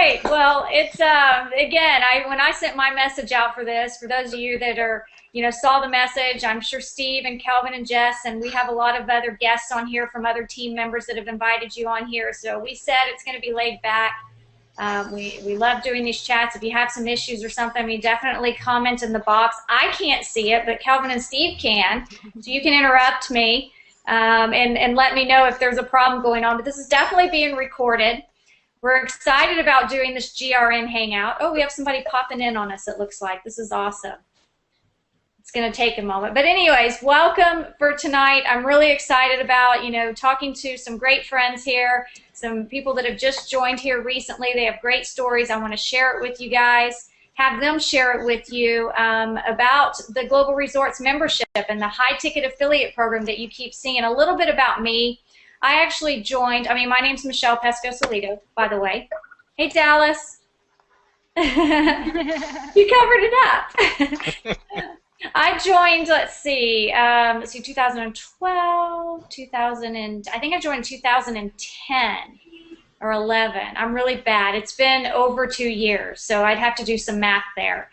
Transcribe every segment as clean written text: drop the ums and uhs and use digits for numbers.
right. Well, it's again, when I sent my message out for this, for those of you that are, saw the message, I'm sure Steve and Kelvin and Jess, and we have a lot of other guests on here from other team members that have invited you on here. So we said it's going to be laid back. We love doing these chats. If you have some issues or something, definitely comment in the box. I can't see it, but Kelvin and Steve can, so you can interrupt me and let me know if there's a problem going on. But this is definitely being recorded. We're excited about doing this GRN Hangout. Oh, we have somebody popping in on us, it looks like. This is awesome. It's going to take a moment. But anyways, welcome for tonight. I'm really excited about, talking to some great friends here, some people that have just joined here recently. They have great stories. I want to share it with you guys, have them share it with you about the Global Resorts membership and the high-ticket affiliate program that you keep seeing. A little bit about me. I actually joined, my name's Michelle Pesco-Solido, by the way. Hey, Dallas. You covered it up. I joined, let's see, 2012, I think I joined 2010 or 11. I'm really bad. It's been over 2 years, so I'd have to do some math there.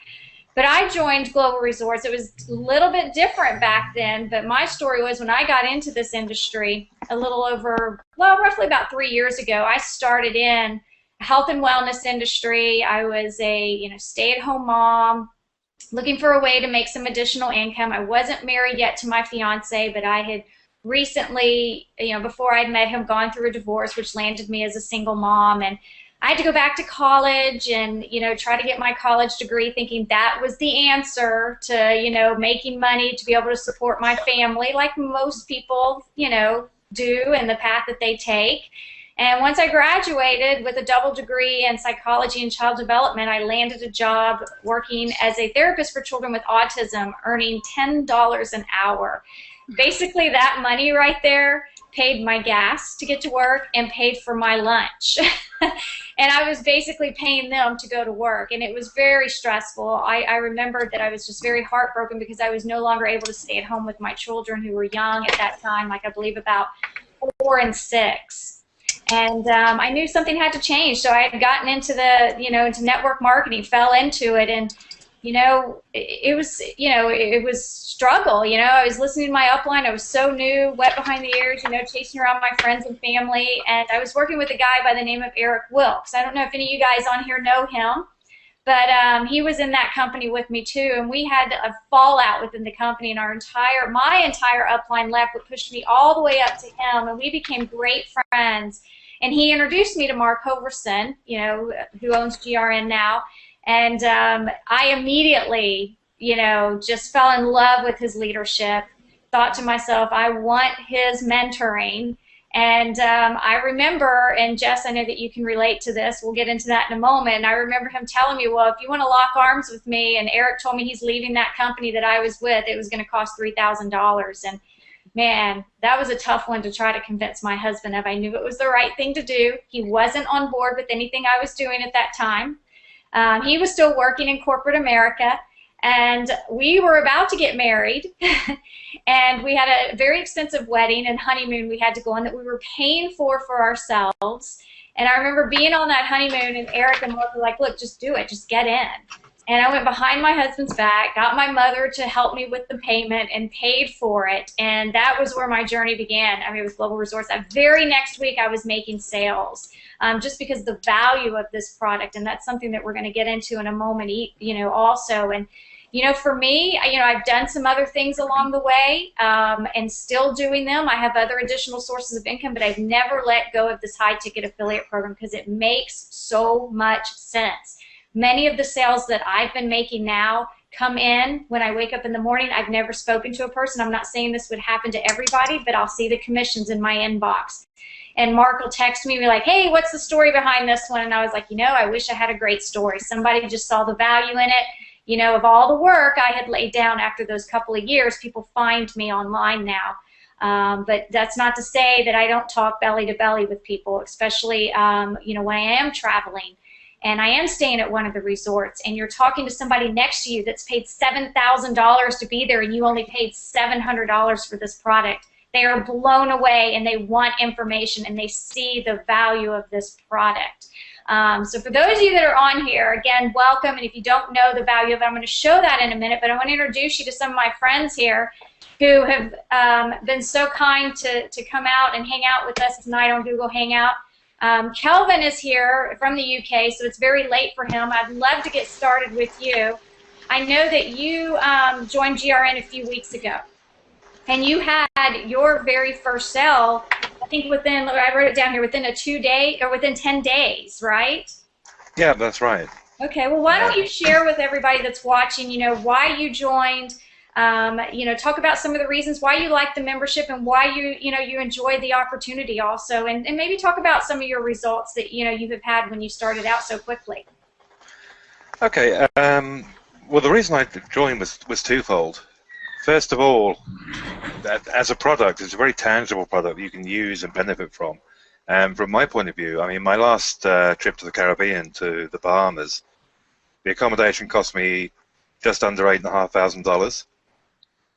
But I joined Global Resorts. It was a little bit different back then, but my story was when I got into this industry a little over, well, roughly about 3 years ago, I started in health and wellness industry. I was a stay-at-home mom, looking for a way to make some additional income. I wasn't married yet to my fiance, but I had recently, before I'd met him, gone through a divorce, which landed me as a single mom. And I had to go back to college and, try to get my college degree, thinking that was the answer to, making money to be able to support my family, like most people, do, and the path that they take. And once I graduated with a double degree in psychology and child development, I landed a job working as a therapist for children with autism, earning $10 an hour. Basically, that money right there paid my gas to get to work and paid for my lunch. And I was basically paying them to go to work, and it was very stressful. I remembered that I was just very heartbroken because I was no longer able to stay at home with my children, who were young at that time, like I believe about 4 and 6. And I knew something had to change, so I had gotten into the, into network marketing, fell into it, and it was struggle. I was listening to my upline. I was so new, wet behind the ears, chasing around my friends and family. And I was working with a guy by the name of Eric Wilkes. I don't know if any of you guys on here know him, but he was in that company with me too. And we had a fallout within the company, and my entire upline left, but pushed me all the way up to him. And we became great friends. And he introduced me to Mark Hoverson, who owns GRN now. And I immediately, just fell in love with his leadership, thought to myself, I want his mentoring. And I remember, and Jess, I know that you can relate to this, we'll get into that in a moment, and I remember him telling me, well, if you want to lock arms with me, and Eric told me he's leaving that company that I was with, it was going to cost $3,000. And man, that was a tough one to try to convince my husband of. I knew it was the right thing to do. He wasn't on board with anything I was doing at that time. He was still working in corporate America, and we were about to get married, and we had a very expensive wedding and honeymoon we had to go on that we were paying for ourselves. And I remember being on that honeymoon, and Eric and Mark were like, look, just do it, just get in. And I went behind my husband's back, got my mother to help me with the payment, and paid for it. And that was where my journey began. It was Global Resorts. That very next week, I was making sales, just because of the value of this product. And that's something that we're going to get into in a moment, also. And, for me, I've done some other things along the way and still doing them. I have other additional sources of income, but I've never let go of this high-ticket affiliate program because it makes so much sense. Many of the sales that I've been making now come in when I wake up in the morning. I've never spoken to a person. I'm not saying this would happen to everybody, but I'll see the commissions in my inbox. And Mark will text me and be like, hey, what's the story behind this one? And I was like, I wish I had a great story. Somebody just saw the value in it. Of all the work I had laid down after those couple of years, people find me online now. But that's not to say that I don't talk belly to belly with people, especially, when I am traveling. And I am staying at one of the resorts, and you're talking to somebody next to you that's paid $7,000 to be there, and you only paid $700 for this product. They are blown away, and they want information, and they see the value of this product. So for those of you that are on here, again, welcome. And if you don't know the value of it, I'm going to show that in a minute. But I want to introduce you to some of my friends here who have been so kind to come out and hang out with us tonight on Google Hangout. Kelvin is here from the UK, so it's very late for him. I'd love to get started with you. I know that you joined GRN a few weeks ago, and you had your very first sale, I think within, I wrote it down here, within a 2 day, or within 10 days, right? Yeah, that's right. Okay, well, why don't you share with everybody that's watching, you know, why you joined, you know, talk about some of the reasons why you like the membership and why you enjoy the opportunity also, and maybe talk about some of your results that, you know, you have had when you started out so quickly. Okay, well, the reason I joined was twofold. First of all, that as a product, it's a very tangible product you can use and benefit from. And from my point of view, I mean, my last trip to the Caribbean, to the Bahamas, the accommodation cost me just under $8,500.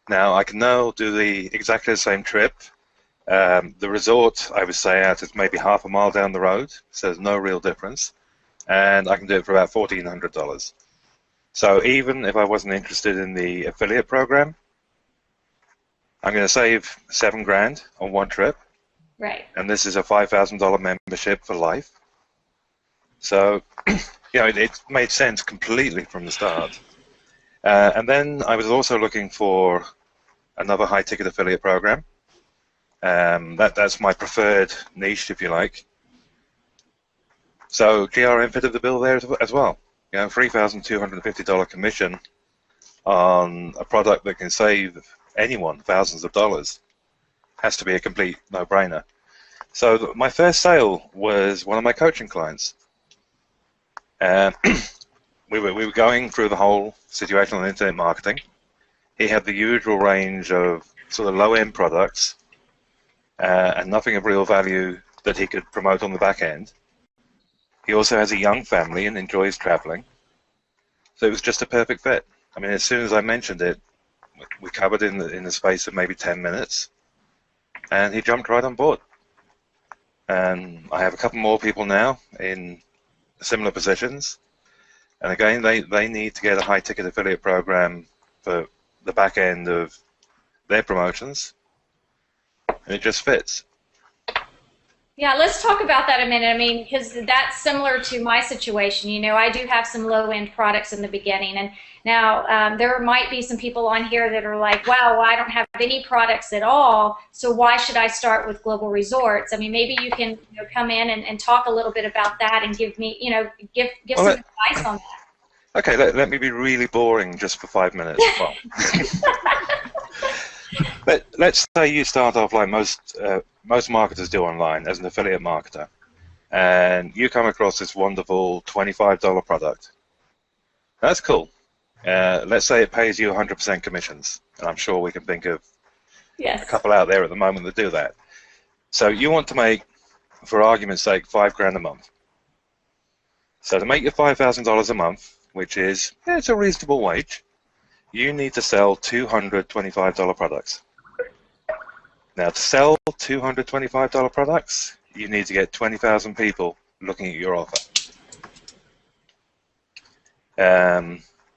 Now, I can now do exactly the same trip. The resort, I would say, is maybe half a mile down the road, so there's no real difference. And I can do it for about $1,400. So even if I wasn't interested in the affiliate program, I'm going to save $7 grand on one trip. Right. And this is a $5,000 membership for life. So, you know, it made sense completely from the start. And then I was also looking for another high-ticket affiliate program. That's my preferred niche, if you like. So GRN fitted the bill there as well. You know, $3,250 commission on a product that can save anyone thousands of dollars has to be a complete no-brainer. So my first sale was one of my coaching clients. We were going through the whole situation on internet marketing. He had the usual range of sort of low-end products and nothing of real value that he could promote on the back end. He also has a young family and enjoys traveling. So it was just a perfect fit. I mean, as soon as I mentioned it, we covered in the space of maybe 10 minutes, and he jumped right on board. And I have a couple more people now in similar positions. And again, they need to get a high-ticket affiliate program for the back end of their promotions, and it just fits. Yeah, let's talk about that a minute. I mean, because that's similar to my situation. You know, I do have some low-end products in the beginning, and now there might be some people on here that are like, wow, well, I don't have any products at all, so why should I start with Global Resorts? I mean, maybe you can come in and talk a little bit about that and give me, give some advice on that. Okay, let me be really boring just for 5 minutes. Well, let's say you start off like most marketers do online as an affiliate marketer, and you come across this wonderful $25 product. That's cool. Let's say it pays you 100% commissions, and I'm sure we can think of a couple out there at the moment that do that. So you want to make, for argument's sake, $5 grand a month. So to make your $5,000 a month, which is it's a reasonable wage, you need to sell $225 products. Now, to sell $225 products, you need to get 20,000 people looking at your offer.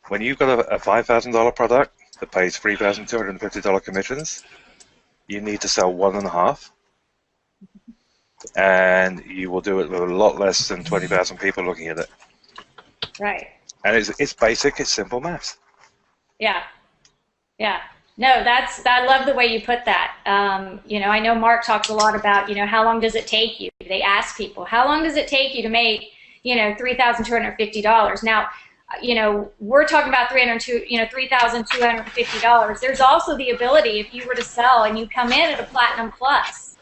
When you've got a $5,000 product that pays $3,250 commissions, you need to sell 1.5, and you will do it with a lot less than 20,000 people looking at it. Right. And it's basic, it's simple maths. Yeah. Yeah. No, I love the way you put that. I know Mark talks a lot about, how long does it take you? They ask people, how long does it take you to make, $3,250? Now, we're talking about $3,250. There's also the ability, if you were to sell and you come in at a Platinum Plus,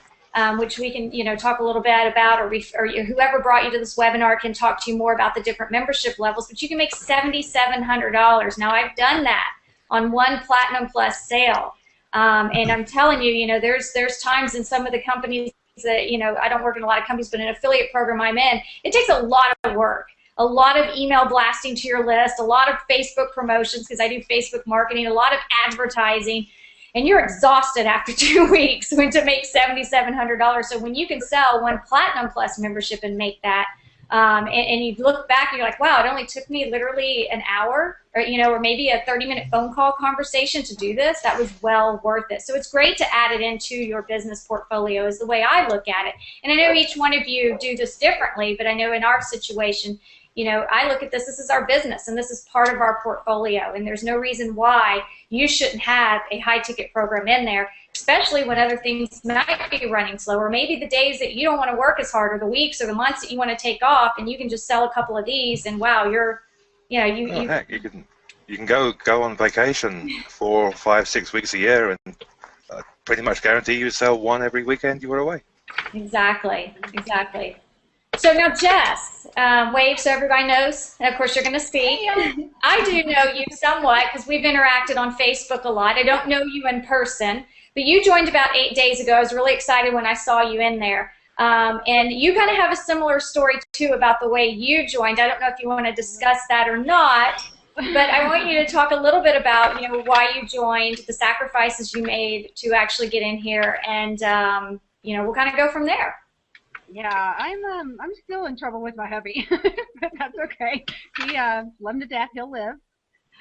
which we can, talk a little bit about, or whoever brought you to this webinar can talk to you more about the different membership levels, but you can make $7,700. Now, I've done that on one Platinum Plus sale. And I'm telling you, there's times in some of the companies that, I don't work in a lot of companies, but an affiliate program I'm in, it takes a lot of work, a lot of email blasting to your list, a lot of Facebook promotions, because I do Facebook marketing, a lot of advertising, and you're exhausted after 2 weeks when to make $7,700. So when you can sell one Platinum Plus membership and make that, and you look back and you're like, wow, it only took me literally an hour, or or maybe a 30-minute phone call conversation to do this. That was well worth it. So it's great to add it into your business portfolio is the way I look at it. And I know each one of you do this differently, but I know in our situation, I look at this is our business, and this is part of our portfolio, and there's no reason why you shouldn't have a high-ticket program in there, especially when other things might be running slow, or maybe the days that you don't want to work as hard, or the weeks or the months that you want to take off, and you can just sell a couple of these, and wow, heck, you can go on vacation 4, 5, 6 weeks a year, and pretty much guarantee you sell one every weekend you were away. Exactly. So now, Jess, wave so everybody knows. And of course, you're going to speak. I do know you somewhat because we've interacted on Facebook a lot. I don't know you in person, but you joined about 8 days ago. I was really excited when I saw you in there. And you kind of have a similar story, too, about the way you joined. I don't know if you want to discuss that or not, but I want you to talk a little bit about why you joined, the sacrifices you made to actually get in here, and we'll kind of go from there. Yeah, I'm still in trouble with my hubby, but that's okay. He love him to death. He'll live.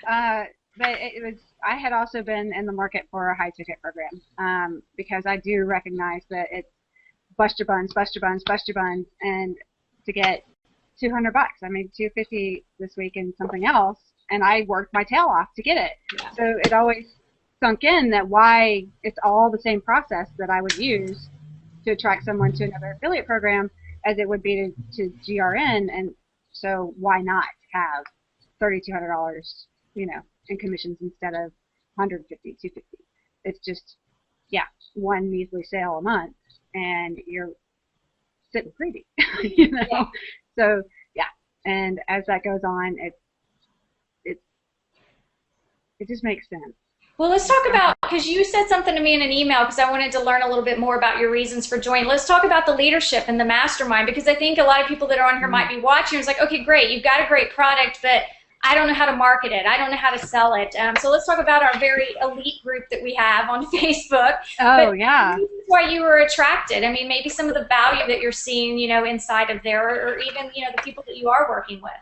But I had also been in the market for a high ticket program because I do recognize that it's bust your buns, and to get $200, I made $250 this week and something else, and I worked my tail off to get it. Yeah. So it always sunk in that why it's all the same process that I would use to attract someone to another affiliate program as it would be to GRN, and so why not have $3,200, in commissions instead of $150, $250? It's just, one measly sale a month, and you're sitting pretty, Yeah. So and as that goes on, it just makes sense. Well, let's talk about, because you said something to me in an email because I wanted to learn a little bit more about your reasons for joining. Let's talk about the leadership and the mastermind, because I think a lot of people that are on here might be watching. It's like, okay, great, you've got a great product, but I don't know how to market it. I don't know how to sell it. So let's talk about our very elite group that we have on Facebook. Oh, yeah. Why you were attracted. I mean, maybe some of the value that you're seeing, inside of there, or even, the people that you are working with.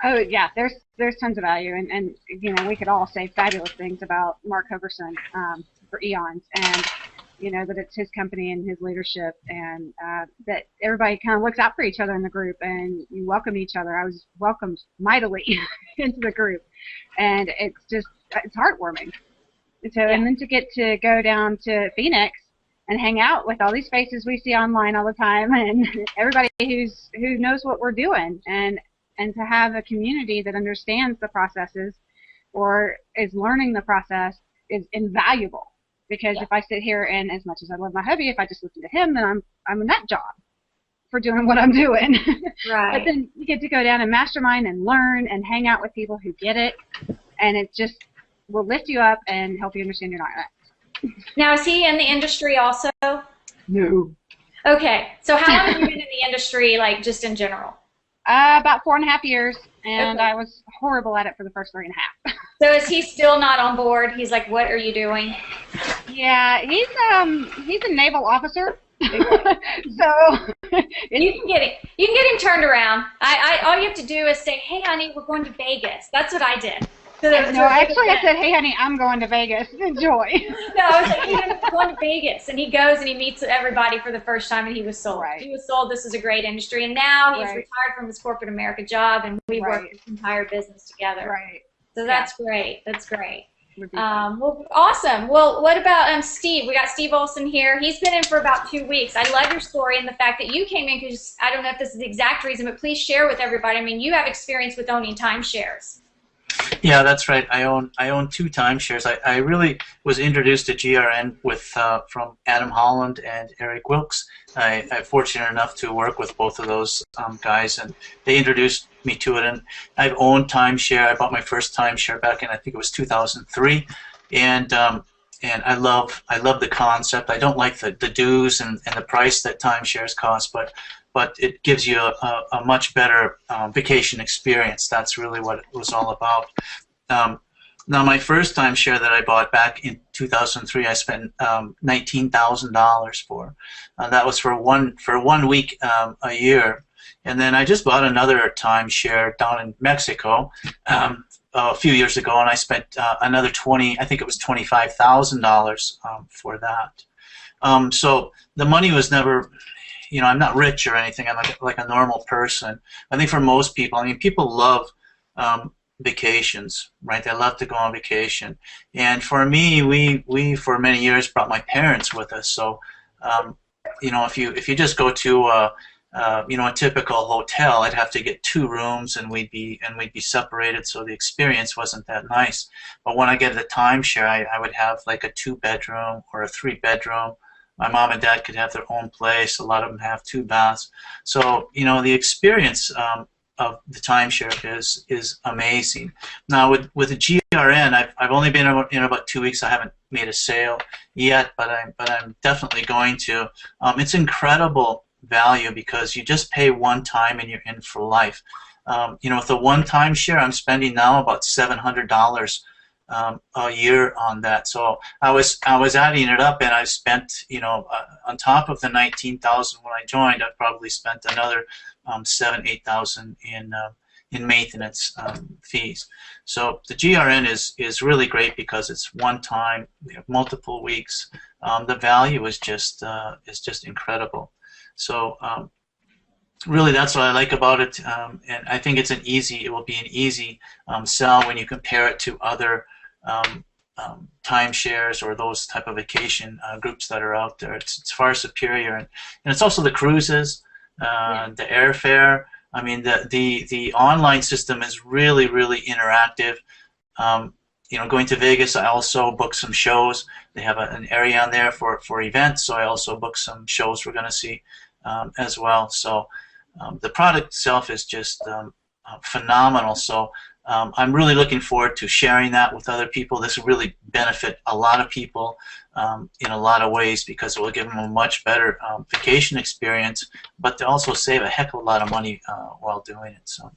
Oh, yeah, there's tons of value, and we could all say fabulous things about Mark Hoverson for eons, and that it's his company and his leadership, and that everybody kind of looks out for each other in the group, and you welcome each other. I was welcomed mightily into the group, and it's heartwarming. So, and then to get to go down to Phoenix and hang out with all these faces we see online all the time, and everybody who knows what we're doing, and to have a community that understands the processes or is learning the process is invaluable. Because if I sit here and, as much as I love my hubby, if I just listen to him, then I'm a nut job for doing what I'm doing. Right. But then you get to go down and mastermind and learn and hang out with people who get it, and it just will lift you up and help you understand you're not right. Now, is he in the industry also? No. Okay. So how long have you been in the industry, like just in general? About 4.5 years, and Okay. I was horrible at it for the first 3.5. So is he still not on board? He's like, what are you doing? Yeah, he's a naval officer. So You can get it. You can get him turned around. All you have to do is say, "Hey, honey, we're going to Vegas." That's what I did. So actually, I said, "Hey, honey, I'm going to Vegas. Enjoy." No, I was like, "Hey, honey, we're going to Vegas," and he goes and he meets everybody for the first time, and he was sold. Right. He was sold. This is a great industry, and now he's retired from his corporate America job, and we work this entire business together. Right. So that's great. That's great. Well, awesome. Well, what about Steve? We got Steve Olson here. He's been in for about 2 weeks. I love your story and the fact that you came in because I don't know if this is the exact reason, but please share with everybody. I mean, you have experience with owning timeshares. Yeah, that's right. I own 2 timeshares. I really was introduced to GRN with from Adam Holland and Eric Wilkes. I'm fortunate enough to work with both of those guys, and they introduced me to it. And I've owned timeshare. I bought my first timeshare back in, I think it was 2003, and I love the concept. I don't like the dues and the price that timeshares cost, but it gives you a much better vacation experience. That's really what it was all about. Now, my first timeshare that I bought back in 2003, I spent $19,000 for. That was for one week a year, And then I just bought another timeshare down in Mexico a few years ago, and I spent another I think it was $25,000 for that. So the money was never, I'm not rich or anything. I'm like a normal person. I think for most people, I mean, people love vacations, right? They love to go on vacation. And for me, we for many years brought my parents with us. So, if you just go to a typical hotel, I'd have to get 2 rooms, and we'd be separated, so the experience wasn't that nice. But when I get the timeshare, I would have like a 2-bedroom or a 3-bedroom. My mom and dad could have their own place. A lot of them have 2 baths. So the experience of the timeshare is amazing. Now with the GRN, I've only been in about 2 weeks. I haven't made a sale yet, but I'm definitely going to. It's incredible value because you just pay one time and you're in for life. With the one-time share, I'm spending now about $700 a year on that. So I was adding it up, and I spent on top of the $19,000 when I joined, I probably spent another $7,000-8,000 in maintenance fees. So the GRN is really great because it's one time, we have multiple weeks. The value is just incredible. So really, that's what I like about it, and I think it will be an easy sell when you compare it to other timeshares or those type of vacation groups that are out there. It's far superior, and it's also the cruises, the airfare. I mean, the online system is really, really interactive. Going to Vegas, I also booked some shows. They have an area on there for events, so I also booked some shows we're going to see as well. So the product itself is just phenomenal. So I'm really looking forward to sharing that with other people. This will really benefit a lot of people in a lot of ways because it will give them a much better vacation experience, but they also save a heck of a lot of money while doing it. So.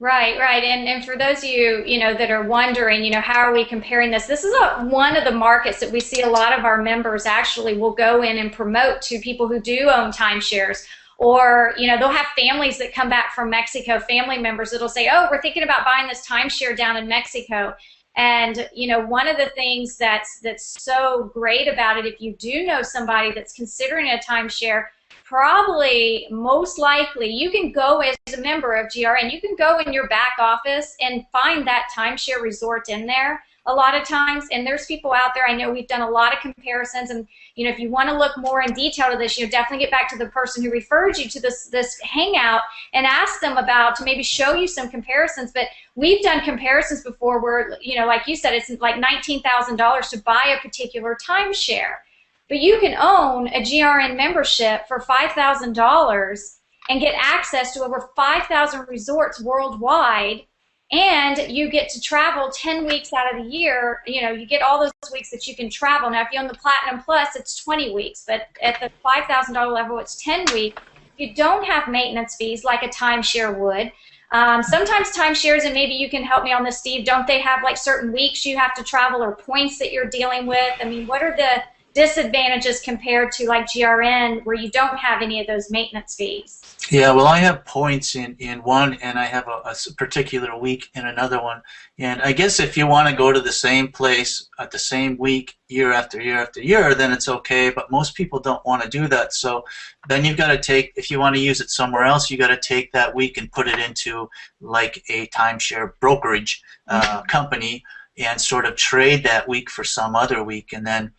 Right. And for those of you, that are wondering, how are we comparing this? This is one of the markets that we see a lot of our members actually will go in and promote to people who do own timeshares. Or, they'll have families that come back from Mexico, family members that'll say, oh, we're thinking about buying this timeshare down in Mexico. And, one of the things that's so great about it, if you do know somebody that's considering a timeshare, probably most likely you can go as a member of GRN. You can go in your back office and find that timeshare resort in there a lot of times. And there's people out there, I know we've done a lot of comparisons, and if you want to look more in detail to this, definitely get back to the person who referred you to this hangout and ask them to maybe show you some comparisons. But we've done comparisons before where, like you said, it's like $19,000 to buy a particular timeshare. But you can own a GRN membership for $5,000 and get access to over 5,000 resorts worldwide, and you get to travel 10 weeks out of the year. You get all those weeks that you can travel. Now, if you own the Platinum Plus, it's 20 weeks, but at the $5,000 level, it's 10 weeks. You don't have maintenance fees like a timeshare would. Sometimes timeshares, and maybe you can help me on this, Steve, don't they have like certain weeks you have to travel or points that you're dealing with? I mean, what are the disadvantages compared to like GRN where you don't have any of those maintenance fees? Yeah, well, I have points in one, and I have a particular week in another one. And I guess if you want to go to the same place at the same week year after year after year, then it's okay, but most people don't want to do that. So then you've got to take, if you want to use it somewhere else, you got to take that week and put it into like a timeshare brokerage company and sort of trade that week for some other week, and then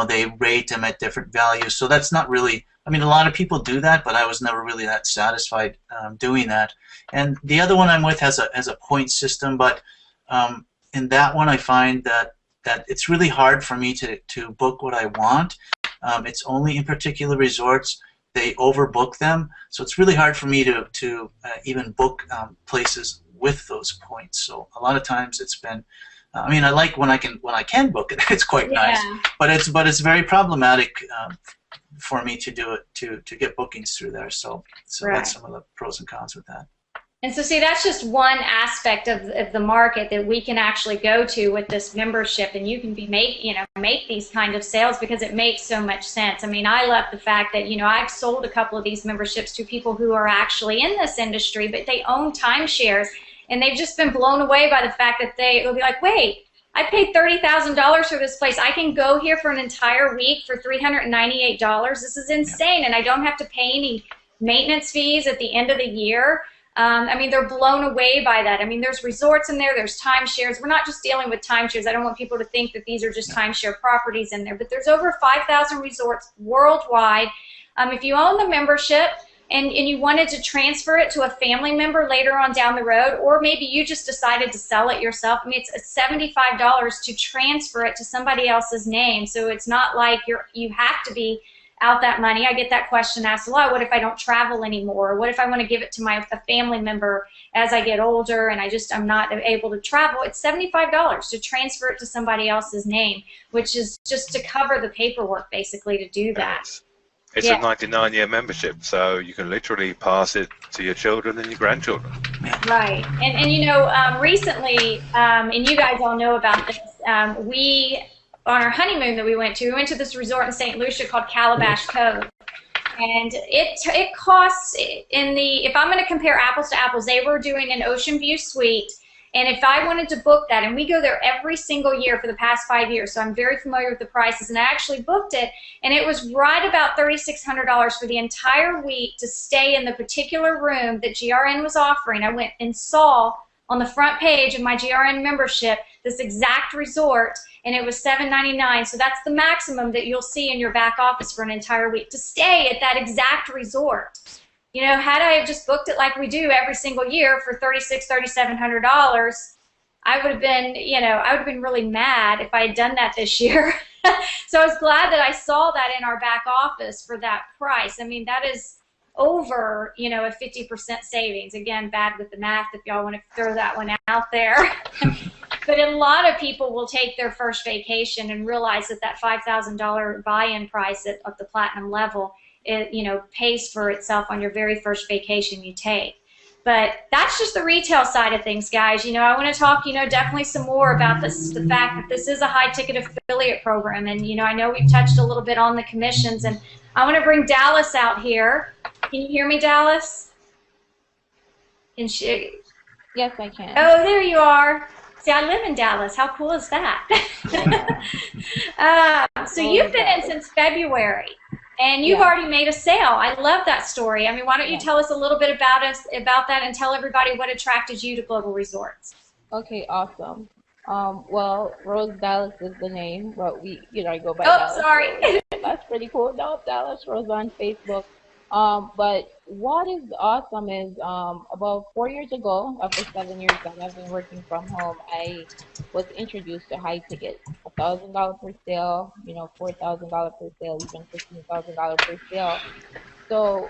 they rate them at different values. So that's not really, I mean, a lot of people do that, but I was never really that satisfied doing that. And the other one I'm with has a point system, but in that one I find that it's really hard for me to book what I want. It's only in particular resorts. They overbook them, so it's really hard for me to even book places with those points. So a lot of times it's been, I mean, I like when I can book it. It's quite nice, but it's very problematic for me to do it to get bookings through there. So right. That's some of the pros and cons with that. And so, see, that's just one aspect of the market that we can actually go to with this membership, and you can make these kind of sales because it makes so much sense. I mean, I love the fact that I've sold a couple of these memberships to people who are actually in this industry, but they own timeshares, and they've just been blown away by the fact that they'll be like, wait. I paid $30,000 for this place. I can go here for an entire week for $398. This is insane, and I don't have to pay any maintenance fees at the end of the year. I mean, they're blown away by that. I mean, there's resorts in there, there's timeshares. We're not just dealing with timeshares. I don't want people to think that these are just timeshare properties in there, but there's over 5,000 resorts worldwide. If you own the membership and you wanted to transfer it to a family member later on down the road, or maybe you just decided to sell it yourself, I mean, it's $75 to transfer it to somebody else's name. So it's not like you have to be out that money. I get that question asked a lot. What if I don't travel anymore? What if I want to give it to a family member as I get older and I'm not able to travel? It's $75 to transfer it to somebody else's name, which is just to cover the paperwork basically to do that. It's a 99-year membership, so you can literally pass it to your children and your grandchildren. Right. And recently, and you guys all know about this, on our honeymoon that we went to this resort in St. Lucia called Calabash Cove. And it costs, if I'm going to compare apples to apples, they were doing an ocean view suite. And if I wanted to book that, and we go there every single year for the past 5 years, so I'm very familiar with the prices, and I actually booked it, and it was right about $3,600 for the entire week to stay in the particular room that GRN was offering. I went and saw on the front page of my GRN membership this exact resort, and it was $799. So that's the maximum that you'll see in your back office for an entire week to stay at that exact resort. Had I have just booked it like we do every single year for $3,700, I would have been really mad if I had done that this year. So I was glad that I saw that in our back office for that price. I mean, that is over, a 50% savings. Again, bad with the math if y'all want to throw that one out there. But a lot of people will take their first vacation and realize that $5,000 buy-in price at the platinum level, pays for itself on your very first vacation you take. But that's just the retail side of things, guys. I want to talk, definitely some more about the fact that this is a high-ticket affiliate program. And, I know we've touched a little bit on the commissions. And I want to bring Dallas out here. Can you hear me, Dallas? Yes, I can. Oh, there you are. See, I live in Dallas. How cool is that? So you've been in since February, and you've already made a sale. I love that story. I mean, why don't you tell us a little bit about that, and tell everybody what attracted you to Global Resorts? Okay, awesome. Well, Rose Dallas is the name, but I go by Dallas. Oh, sorry. So that's pretty cool. No, Dallas Rose on Facebook. But what is awesome is about 4 years ago, after 7 years that I've been working from home, I was introduced to high ticket, $1,000 per sale, $4,000 per sale, even $15,000 per sale. So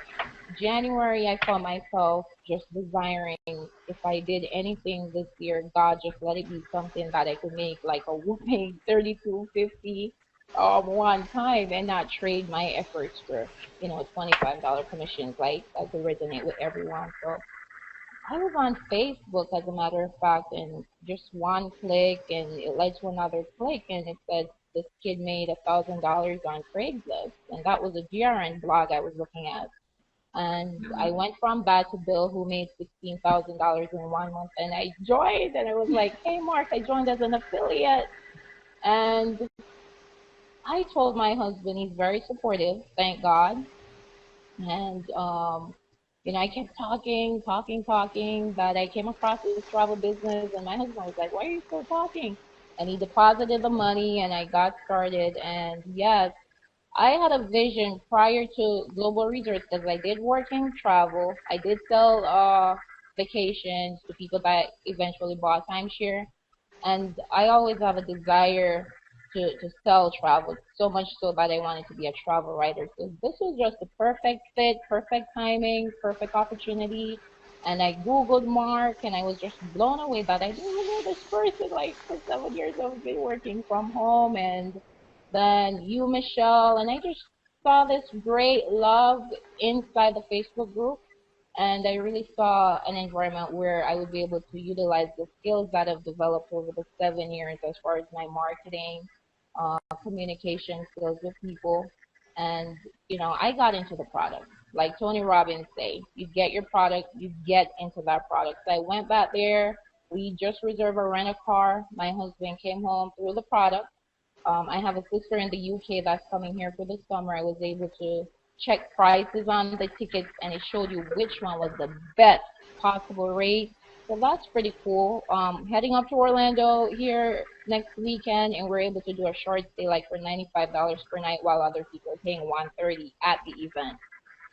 January, I found myself just desiring, if I did anything this year, God, just let it be something that I could make like a whooping 32.50 one time and not trade my efforts for $25 commissions. Like that could resonate with everyone. So I was on Facebook, as a matter of fact, and just one click, and it led to another click, and it said this kid made $1,000 on Craigslist, and that was a GRN blog I was looking at. And I went from that to Bill, who made $16,000 in 1 month, and I joined, and I was like, hey, Mark, I joined as an affiliate. And I told my husband, he's very supportive, thank God. And, I kept talking, that I came across this travel business, and my husband was like, why are you still talking? And he deposited the money, and I got started. And yes, I had a vision prior to Global Resorts because I did work in travel. I did sell vacations to people that eventually bought timeshare. And I always have a desire to sell travel, so much so that I wanted to be a travel writer. So this was just the perfect fit, perfect timing, perfect opportunity. And I Googled Mark, and I was just blown away that I didn't even know this person. Like, for 7 years, I've been working from home. And then you, Michelle, and I just saw this great love inside the Facebook group. And I really saw an environment where I would be able to utilize the skills that I've developed over the 7 years as far as my marketing, communication skills with people. And, I got into the product. Like Tony Robbins say, you get your product, you get into that product. So I went back there. We just reserved a rent a car. My husband came home through the product. I have a sister in the UK that's coming here for the summer. I was able to check prices on the tickets, and it showed you which one was the best possible rate. So that's pretty cool. Heading up to Orlando here next weekend, and we're able to do a short stay like for $95 per night, while other people are paying $130 at the event.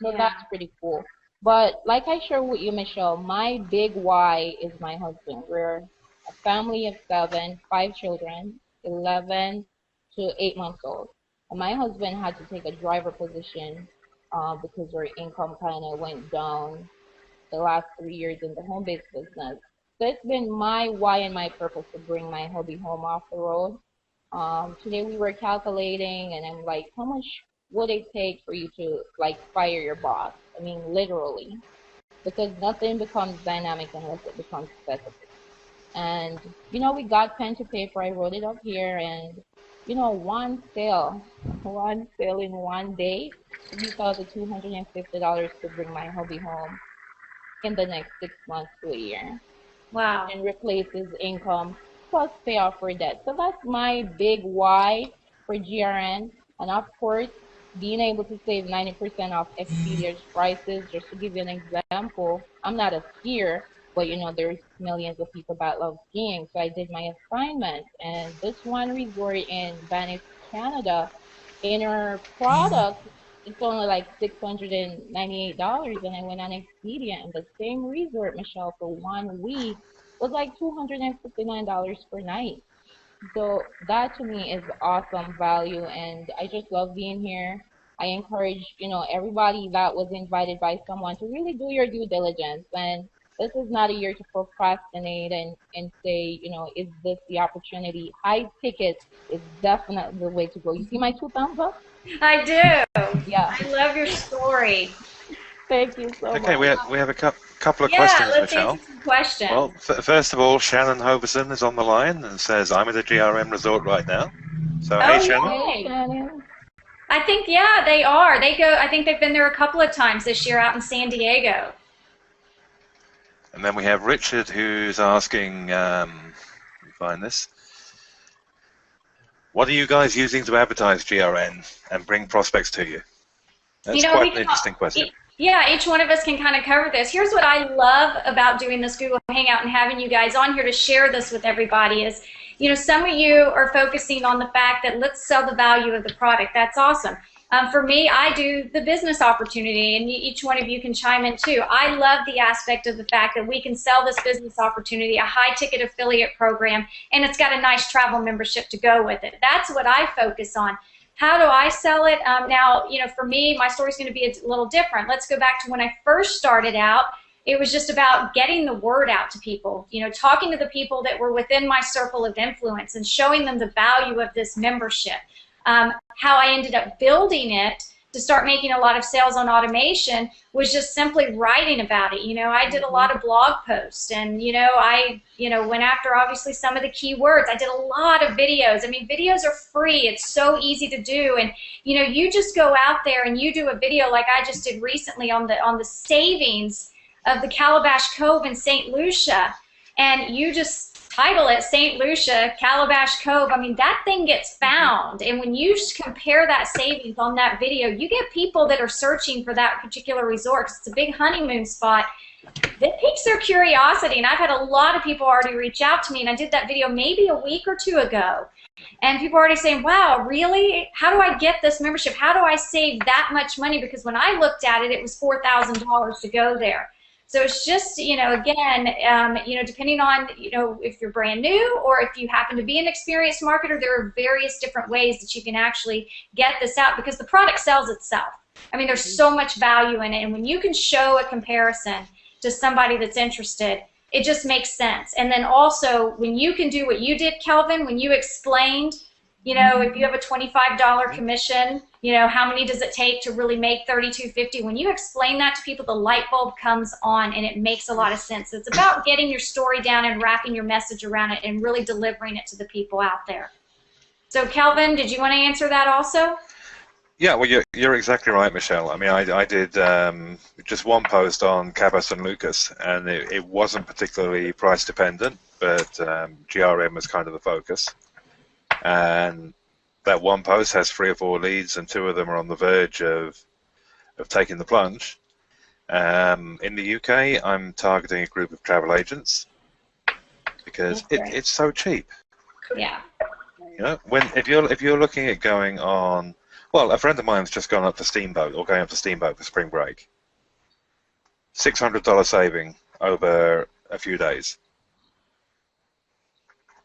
So Yeah. that's pretty cool. But like I shared with you, Michelle, my big why is my husband. We're a family of seven, 5 children, 11 to 8 months old. And my husband had to take a driver position because our income kind of went down the last 3 years in the home-based business. So it's been my why and my purpose to bring my hubby home off the road. Today we were calculating, and I'm like, how much would it take for you to like fire your boss? I mean, literally, because nothing becomes dynamic unless it becomes specific. And we got pen to paper. I wrote it up here, and one sale in one day, $3,250 to bring my hubby home in the next 6 months to a year, Wow. and replace his income plus pay off for debt. So that's my big why for GRN. And of course, being able to save 90% off Expedia's prices. Just to give you an example, I'm not a skier, but there's millions of people that love skiing. So I did my assignment, and this one resort in Banff, Canada, in our product, it's only like $698, and I went on Expedia, and the same resort, Michelle, for 1 week was like $259 per night. So that to me is awesome value, and I just love being here. I encourage, everybody that was invited by someone to really do your due diligence. And this is not a year to procrastinate and say, is this the opportunity? High ticket is definitely the way to go. You see my two thumbs up? I do. Yeah. I love your story. Thank you so Okay, much. we have a couple of Yeah, questions, let's Michelle. answer some questions. Well, first of all, Shannon Hoverson is on the line and says, I'm at a GRM resort right now. So, hey, Oh, Shannon. Hey, yay. Shannon. I think, yeah, they are. I think they've been there a couple of times this year out in San Diego. And then we have Richard who's asking, let me find this. What are you guys using to advertise GRN and bring prospects to you? That's quite an interesting question. Yeah, each one of us can kind of cover this. Here's what I love about doing this Google Hangout and having you guys on here to share this with everybody is, some of you are focusing on the fact that let's sell the value of the product. That's awesome. For me, I do the business opportunity, and each one of you can chime in too. I love the aspect of the fact that we can sell this business opportunity, a high-ticket affiliate program, and it's got a nice travel membership to go with it. That's what I focus on. How do I sell it? Now, for me, my story's going to be a little different. Let's go back to when I first started out. It was just about getting the word out to people, talking to the people that were within my circle of influence and showing them the value of this membership. How I ended up building it to start making a lot of sales on automation was just simply writing about it. I did a lot of blog posts, and I went after obviously some of the keywords. I did a lot of videos. I mean, videos are free. It's so easy to do, and you just go out there and you do a video like I just did recently on the savings of the Calabash Cove in St. Lucia, and you just title it St. Lucia, Calabash Cove. I mean, that thing gets found. And when you compare that savings on that video, you get people that are searching for that particular resort because it's a big honeymoon spot. That piques their curiosity. And I've had a lot of people already reach out to me, and I did that video maybe a week or two ago. And people are already saying, wow, really? How do I get this membership? How do I save that much money? Because when I looked at it, it was $4,000 to go there. So it's just, again, depending on, if you're brand new or if you happen to be an experienced marketer, there are various different ways that you can actually get this out because the product sells itself. I mean, there's so much value in it. And when you can show a comparison to somebody that's interested, it just makes sense. And then also, when you can do what you did, Kelvin, when you explained, if you have a $25 commission, how many does it take to really make 3250? When you explain that to people, the light bulb comes on and it makes a lot of sense. It's about getting your story down and wrapping your message around it and really delivering it to the people out there. So Kelvin, did you want to answer that also? Yeah, well, you're exactly right, Michelle. I mean, I did just one post on Cabas and Lucas, and it wasn't particularly price dependent, but GRM was kind of the focus. And that one post has 3 or 4 leads, and 2 of them are on the verge of taking the plunge. In the UK, I'm targeting a group of travel agents because it's so cheap. Yeah. If you're looking at going on, well, a friend of mine's just gone up for Steamboat or going up for Steamboat for spring break. $600 saving over a few days.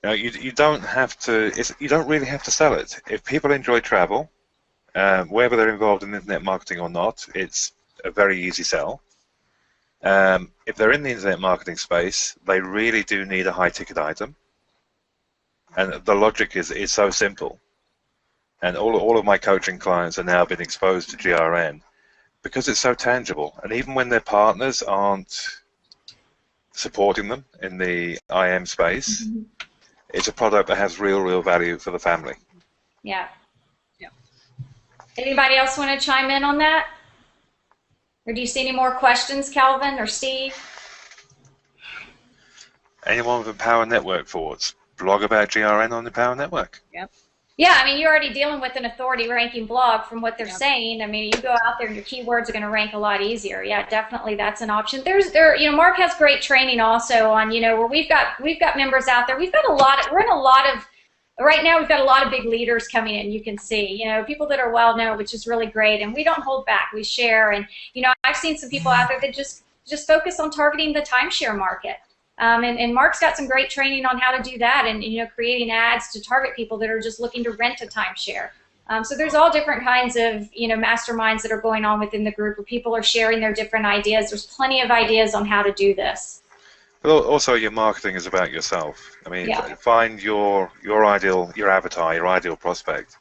You don't have to. You don't really have to sell it. If people enjoy travel, whether they're involved in internet marketing or not, it's a very easy sell. If they're in the internet marketing space, they really do need a high-ticket item, and the logic is so simple. And all of my coaching clients are now been exposed to GRN because it's so tangible. And even when their partners aren't supporting them in the IM space, it's a product that has real value for the family. Yeah. Anybody else want to chime in on that? Or do you see any more questions, Kelvin or Steve? Anyone with Empower Network forwards, blog about GRN on the Empower Network. Yep. Yeah, I mean, you're already dealing with an authority ranking blog from what they're saying. I mean, you go out there and your keywords are going to rank a lot easier. Yeah, definitely that's an option. Mark has great training also on, where we've got members out there. We're in a lot of, right now we've got a lot of big leaders coming in, you can see, people that are well known, which is really great. And we don't hold back, we share. And, I've seen some people out there that just focus on targeting the timeshare market. And Mark's got some great training on how to do that and, creating ads to target people that are just looking to rent a timeshare. So there's all different kinds of, masterminds that are going on within the group where people are sharing their different ideas. There's plenty of ideas on how to do this. But also your marketing is about yourself. I mean, find your ideal, your avatar, your ideal prospect.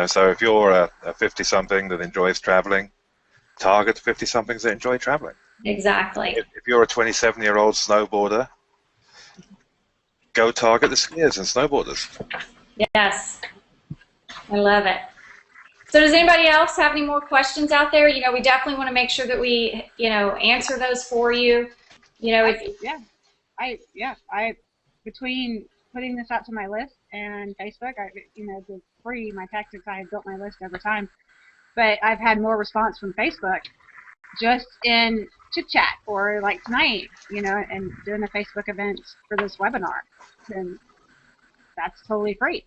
So if you're a 50-something that enjoys traveling, target 50-somethings that enjoy traveling. Exactly. If you're a 27-year-old snowboarder, go target the skiers and snowboarders. Yes. I love it. So does anybody else have any more questions out there? We definitely want to make sure that we, answer those for you. Between putting this out to my list and Facebook, the free, my tactics, I had built my list over time, but I've had more response from Facebook just in chit chat or like tonight, and doing a Facebook event for this webinar. And that's totally free.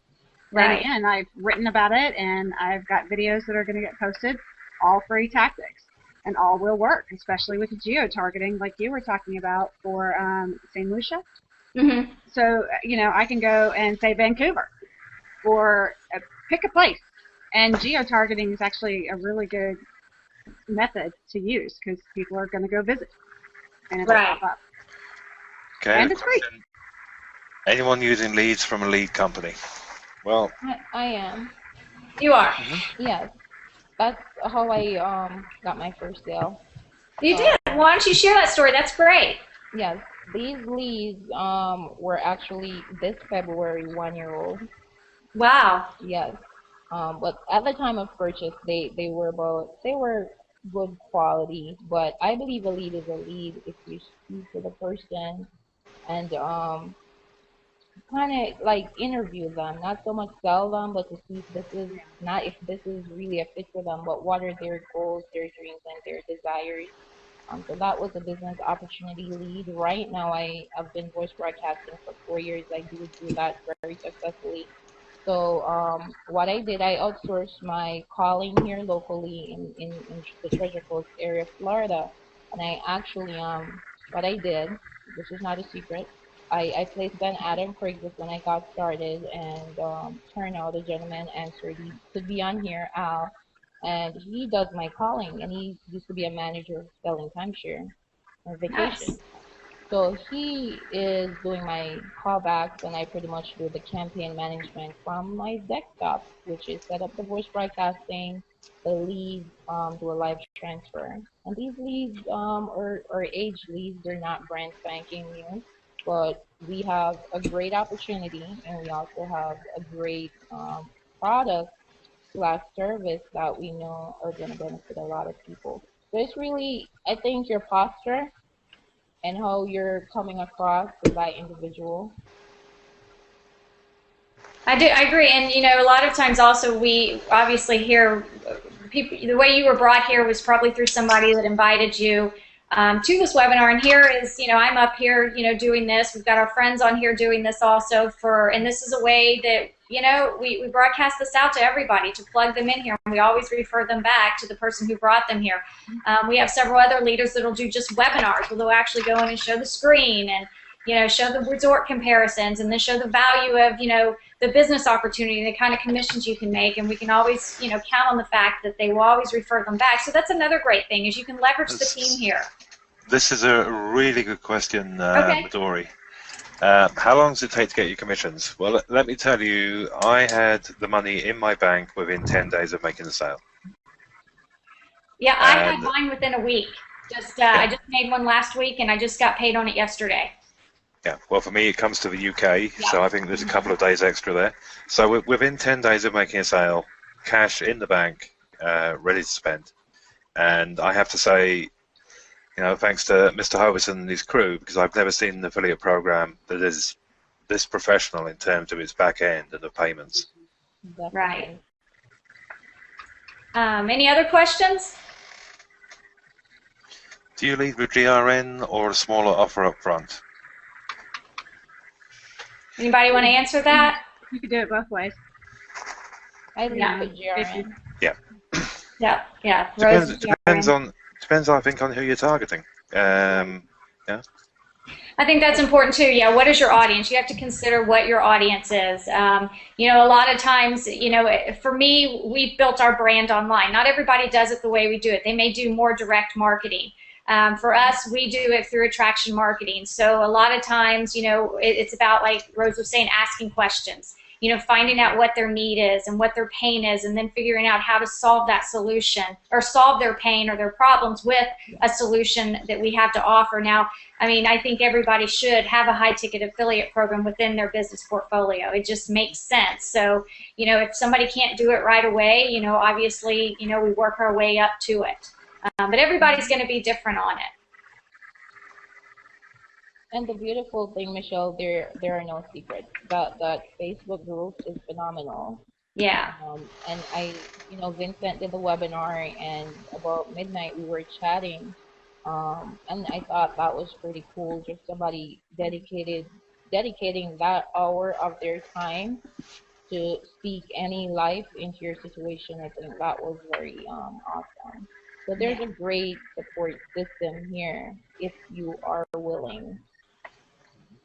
Right. And again, I've written about it and I've got videos that are going to get posted, all free tactics. And all will work, especially with the geo-targeting like you were talking about for St. Lucia. Mm-hmm. So, I can go and say Vancouver or pick a place. And geo-targeting is actually a really good method to use because people are going to go visit and it'll pop up. Okay, and it's free. Anyone using leads from a lead company? Well, I am. You are. Yes. That's how I got my first sale. You did. Why don't you share that story? That's great. Yes. These leads were actually this February 1-year-old. Wow. Yes. But at the time of purchase, they were good quality. But I believe a lead is a lead if you speak to the person and kind of like interview them, not so much sell them, but to see if this is really a fit for them, but what are their goals, their dreams, and their desires. So that was a business opportunity lead. Right now, I've been voice broadcasting for 4 years. I do that very successfully. So what I did, I outsourced my calling here locally in the Treasure Coast area of Florida, and I actually what I did, this is not a secret. I placed an ad on Craigslist when I got started, and turned out a gentleman answered. He could be on here, Al, and he does my calling, and he used to be a manager selling timeshare and vacation. Nice. So he is doing my callbacks, and I pretty much do the campaign management from my desktop, which is set up the voice broadcasting, the leads, do a live transfer. And these leads are age leads, they're not brand spanking new, but we have a great opportunity, and we also have a great product slash service that we know are going to benefit a lot of people. So it's really, I think, your posture and how you're coming across to that individual. I agree, and a lot of times also we obviously hear people. The way you were brought here was probably through somebody that invited you to this webinar. And here is, I'm up here, doing this. We've got our friends on here doing this also and this is a way that we broadcast this out to everybody to plug them in here. And we always refer them back to the person who brought them here. We have several other leaders that'll do just webinars where they'll actually go in and show the screen and show the resort comparisons and then show the value of, the business opportunity, the kind of commissions you can make, and we can always, count on the fact that they will always refer them back. So that's another great thing is you can leverage the team here. This is a really good question, Okay. Midori. How long does it take to get your commissions? Well, let me tell you, I had the money in my bank within 10 days of making the sale. Yeah, I had mine within a week. I just made one last week, and I just got paid on it yesterday. Yeah, well, for me, it comes to the UK, so I think there's a couple of days extra there. So within 10 days of making a sale, cash in the bank, ready to spend. And I have to say, thanks to Mr. Hoverson and his crew, because I've never seen an affiliate program that is this professional in terms of its back end and the payments. Definitely. Right. Any other questions? Do you lead with GRN or a smaller offer up front? Anybody want to answer that? You could do it both ways. I leave with GRN. Yeah. Yeah. Depends, I think, on who you're targeting. Yeah. I think that's important too. Yeah, what is your audience? You have to consider what your audience is. A lot of times, for me, we've built our brand online. Not everybody does it the way we do it. They may do more direct marketing. For us, we do it through attraction marketing. So a lot of times, it's about, like Rose was saying, asking questions. Finding out what their need is and what their pain is, and then figuring out how to solve that solution or solve their pain or their problems with a solution that we have to offer. Now, I think everybody should have a high-ticket affiliate program within their business portfolio. It just makes sense. So, if somebody can't do it right away, obviously, we work our way up to it. But everybody's going to be different on it. And the beautiful thing, Michelle, there are no secrets. That Facebook group is phenomenal. Yeah. And Vincent did the webinar, and about midnight we were chatting. And I thought that was pretty cool. Just somebody dedicating that hour of their time to speak any life into your situation. I think that was very awesome. So there's a great support system here if you are willing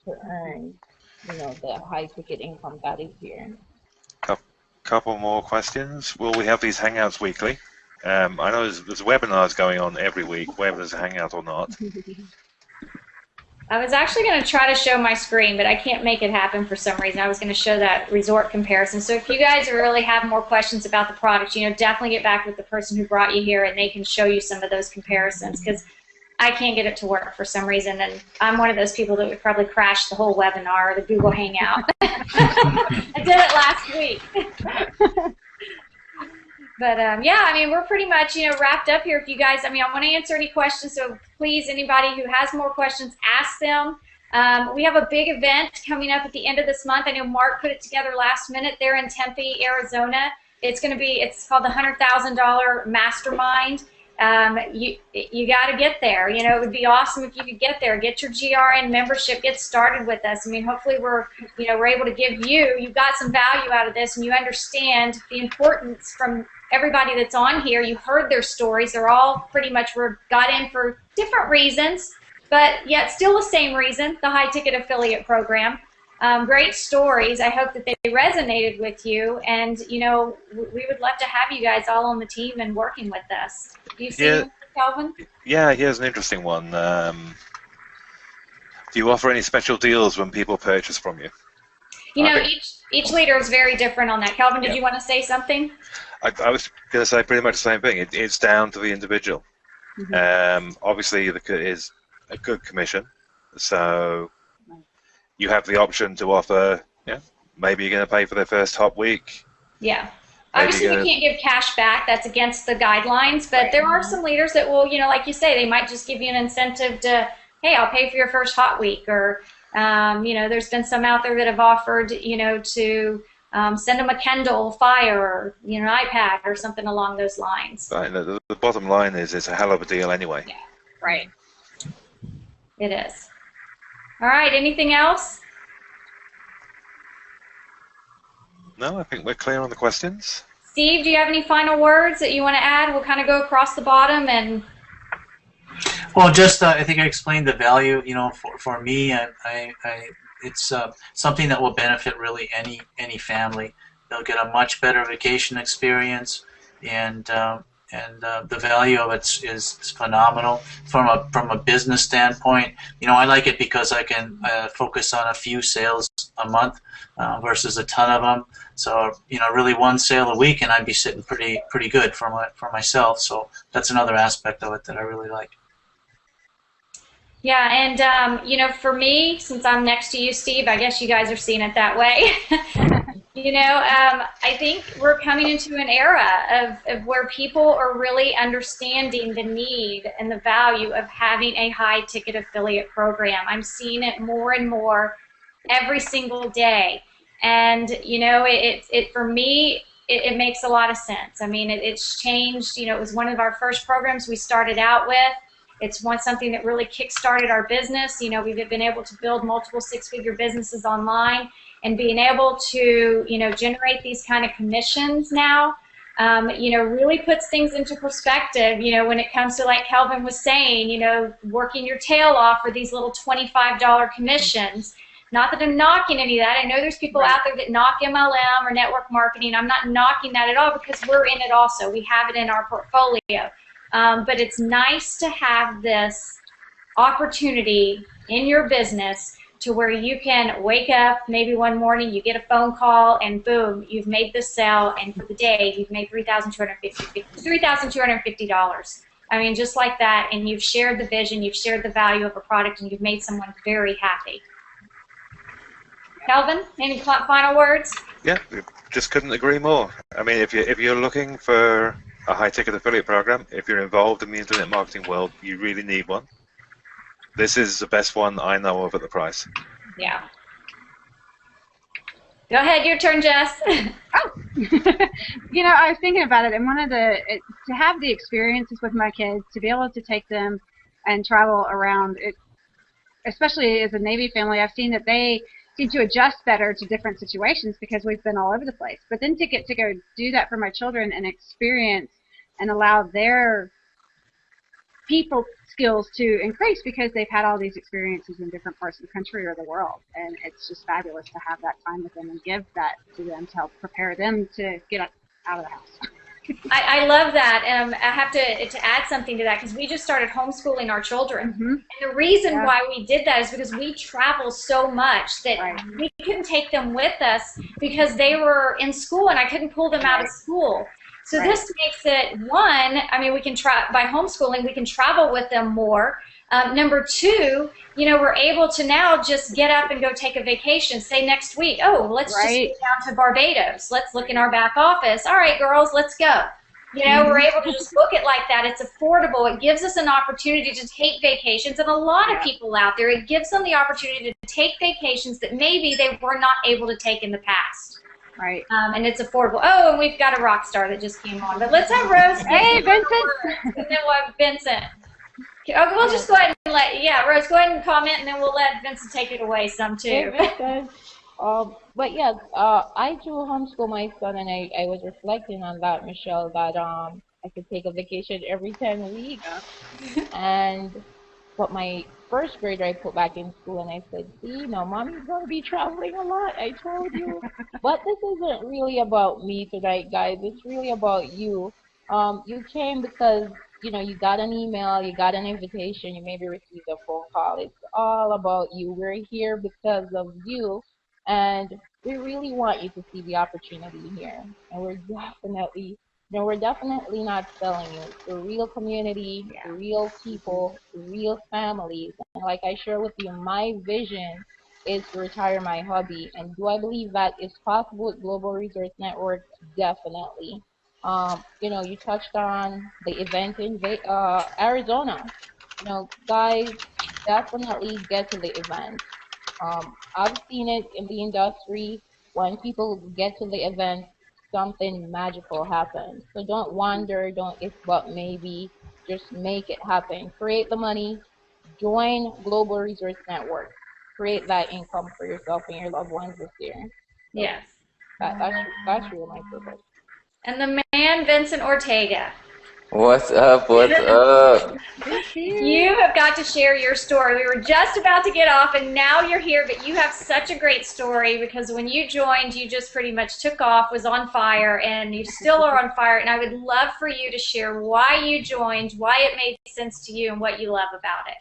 to earn, the high ticket income that is here. Couple more questions. Will we have these hangouts weekly? I know there's webinars going on every week, whether there's a hangout or not. I was actually going to try to show my screen, but I can't make it happen for some reason. I was going to show that resort comparison. So if you guys really have more questions about the product, definitely get back with the person who brought you here, and they can show you some of those comparisons, because I can't get it to work for some reason, and I'm one of those people that would probably crash the whole webinar or the Google Hangout. I did it last week. But yeah, we're pretty much wrapped up here. If you guys, I want to answer any questions, so please, anybody who has more questions, ask them. We have a big event coming up at the end of this month. I know Mark put it together last minute. They're in Tempe, Arizona. It's called the $100,000 Mastermind. You got to get there. It would be awesome if you could get there. Get your GRN membership. Get started with us. Hopefully we're able to give you've got some value out of this, and you understand the importance from everybody that's on here. You heard their stories. They're all pretty much got in for different reasons, but yet still the same reason, the high ticket affiliate program. Great stories. I hope that they resonated with you, and we would love to have you guys all on the team and working with us. Do you see Kelvin? Yeah, here's an interesting one. Do you offer any special deals when people purchase from you? You know, Okay. each leader is very different on that. Kelvin, did Yeah. you want to say something? I was going to say pretty much the same thing. It's down to the individual. Obviously, is a good commission, so you have the option to offer. Yeah, maybe you're going to pay for their first hop week. Yeah. Maybe Obviously, you're we gonna, can't give cash back. That's against the guidelines. But there are some leaders that will, like you say, they might just give you an incentive to, hey, I'll pay for your first hot week. Or, there's been some out there that have offered, to send them a Kindle Fire or, an iPad or something along those lines. right, the bottom line is it's a hell of a deal anyway. Yeah. Right. It is. All right. Anything else? No, I think we're clear on the questions. Steve, do you have any final words that you want to add? We'll kind of go across the bottom and. Well, just I think I explained the value. For me, it's something that will benefit really any family. They'll get a much better vacation experience, and the value of it is phenomenal from a business standpoint. I like it because I can focus on a few sales a month versus a ton of them. So really one sale a week, and I'd be sitting pretty good for myself. So that's another aspect of it that I really like. Yeah, and for me, since I'm next to you, Steve, I guess you guys are seeing it that way. I think we're coming into an era of where people are really understanding the need and the value of having a high-ticket affiliate program. I'm seeing it more and more every single day, and for me, it makes a lot of sense. I mean, it's changed. It was one of our first programs we started out with. It's something that really kick-started our business. We've been able to build multiple six-figure businesses online, and being able to, generate these kind of commissions now, really puts things into perspective, when it comes to, like Kelvin was saying, working your tail off for these little $25 commissions. Not that I'm knocking any of that. I know there's people out there that knock MLM or network marketing. I'm not knocking that at all because we're in it also. We have it in our portfolio. But it's nice to have this opportunity in your business to where you can wake up maybe one morning, you get a phone call, and boom, you've made the sale, and for the day you've made $3,250. I mean, just like that, and you've shared the vision, you've shared the value of a product, and you've made someone very happy. Kelvin, any final words? Yeah, just couldn't agree more. I mean, if you're looking for a high-ticket affiliate program, if you're involved in the internet marketing world, you really need one. This is the best one I know of at the price. Yeah. Go ahead, your turn, Jess. I was thinking about it, and to have the experiences with my kids, to be able to take them and travel around, especially as a Navy family, I've seen that they seem to adjust better to different situations because we've been all over the place. But then to get to go do that for my children and experience and allow their people skills to increase because they've had all these experiences in different parts of the country or the world, and it's just fabulous to have that time with them and give that to them to help prepare them to get out of the house. I love that. I have to add something to that because we just started homeschooling our children. And the reason why we did that is because we travel so much that we couldn't take them with us because they were in school and I couldn't pull them out of school. So this makes it, one, I mean, we can by homeschooling, we can travel with them more. Number two, we're able to now just get up and go take a vacation. Say next week, let's just get down to Barbados. Let's look in our back office. All right, girls, let's go. We're able to just book it like that. It's affordable. It gives us an opportunity to take vacations. And a lot of people out there, it gives them the opportunity to take vacations that maybe they were not able to take in the past. Right. And it's affordable. Oh, and we've got a rock star that just came on. But let's have Rose. Hey, Vincent. And then we'll have Vincent. Okay, we'll just go ahead and Rose, go ahead and comment, and then we'll let Vincent take it away some too. But yeah, I do homeschool my son, and I was reflecting on that, Michelle, that I could take a vacation every 10 weeks. But my first grader I put back in school, and I said, see, now mommy's going to be traveling a lot, I told you. But this isn't really about me tonight, guys. It's really about you. You came because you got an email, you got an invitation, you maybe received a phone call. It's all about you. We're here because of you, and we really want you to see the opportunity here. And we're definitely not selling you. It's a real community, Yeah. real people, real families. And like I share with you, my vision is to retire my hobby. And do I believe that is possible with Global Resource Network? Definitely. You touched on the event in Arizona. Guys, definitely get to the event. I've seen it in the industry. When people get to the event, something magical happens. So don't wonder, don't if but maybe, just make it happen. Create the money, join Global Resource Network, create that income for yourself and your loved ones this year. So Yes. that's really my purpose. And the man, Vincent Ortega. What's up? What's up? You have got to share your story. We were just about to get off, and now you're here, but you have such a great story because when you joined, you just pretty much took off, was on fire, and you still are on fire. And I would love for you to share why you joined, why it made sense to you, and what you love about it.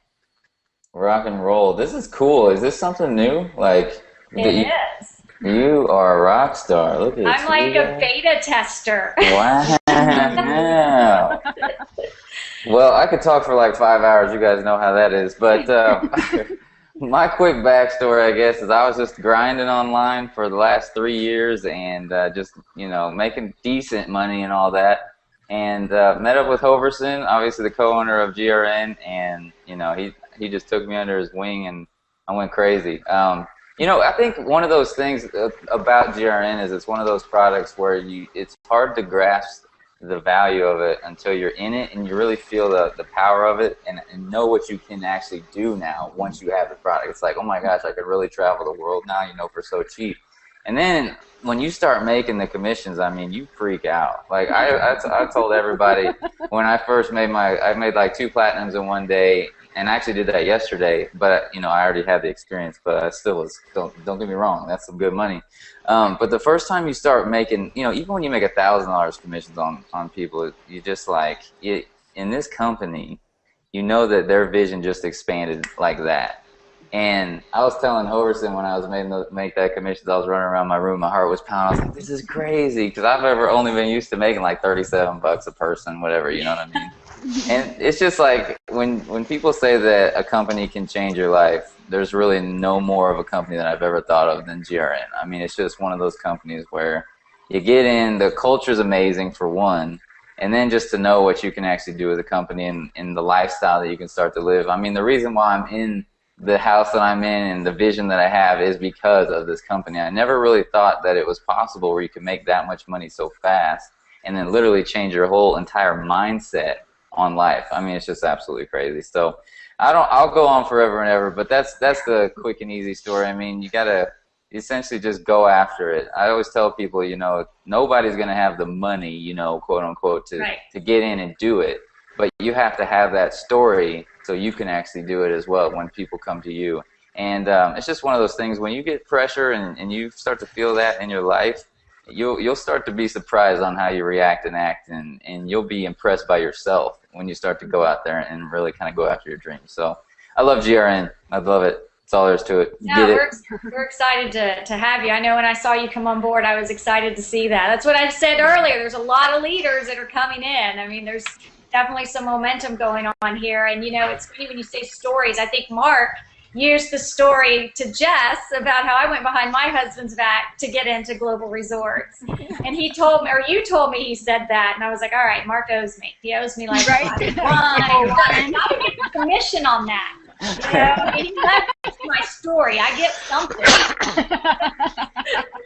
Rock and roll. This is cool. Is this something new? Like, It is. you are a rock star. Look at I'm you. like a beta tester. Wow. Well, I could talk for like 5 hours. You guys know how that is. But my quick backstory, I guess, is I was just grinding online for the last 3 years and just, making decent money and all that. And met up with Hoverson, obviously the co-owner of GRN, and, he just took me under his wing and I went crazy. I think one of those things about GRN is it's one of those products where it's hard to grasp the value of it until you're in it and you really feel the power of it and know what you can actually do now once you have the product. It's like, oh my gosh, I could really travel the world now, for so cheap. And then when you start making the commissions, I mean, you freak out. Like I told everybody when I first I made like 2 platinums in one day. And I actually did that yesterday, but I already had the experience. But I still was. Don't get me wrong, that's some good money. But the first time you start making, even when you make $1,000 commissions on people, you just like in this company, that their vision just expanded like that. And I was telling Hoverson when I was make that commissions, I was running around my room, my heart was pounding. I was like, this is crazy, because I've only been used to making like $37 a person, whatever, you know what I mean? And it's just like when people say that a company can change your life, there's really no more of a company that I've ever thought of than GRN. I mean, it's just one of those companies where you get in, the culture's amazing for one, and then just to know what you can actually do with a company and the lifestyle that you can start to live. I mean, the reason why I'm in the house that I'm in and the vision that I have is because of this company. I never really thought that it was possible where you could make that much money so fast and then literally change your whole entire mindset on life. I mean, it's just absolutely crazy. So I'll go on forever and ever, but that's the quick and easy story. I mean, you gotta essentially just go after it. I always tell people, nobody's gonna have the money, quote unquote, to get in and do it, but you have to have that story so you can actually do it as well when people come to you. And it's just one of those things, when you get pressure and you start to feel that in your life, you'll start to be surprised on how you react and act, and you'll be impressed by yourself when you start to go out there and really kind of go after your dreams. So I love GRN. I love it. That's all there is to it. We're excited to have you. I know when I saw you come on board, I was excited to see that. That's what I said earlier. There's a lot of leaders that are coming in. I mean, there's definitely some momentum going on here. And, it's funny when you say stories. I think Mark used the story to Jess about how I went behind my husband's back to get into Global Resorts. And he told me, or you told me he said that, and I was like, all right, Mark owes me. He owes me like not a commission on that. He left my story. I get something.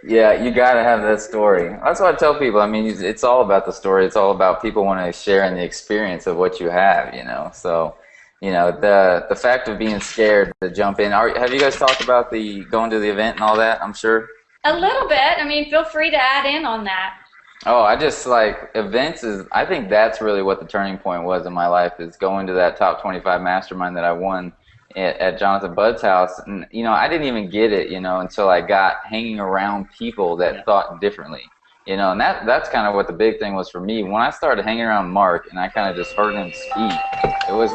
Yeah, you got to have that story. That's what I tell people. I mean, it's all about the story. It's all about people want to share in the experience of what you have, So, the fact of being scared to jump in. Have you guys talked about going to the event and all that, I'm sure? A little bit. I mean, feel free to add in on that. Oh, I just events I think that's really what the turning point was in my life, is going to that top 25 mastermind that I won at Jonathan Budd's house. And, I didn't even get it, until I got hanging around people that thought differently. You know, and that's kind of what the big thing was for me. When I started hanging around Mark and I kind of just heard him speak, it was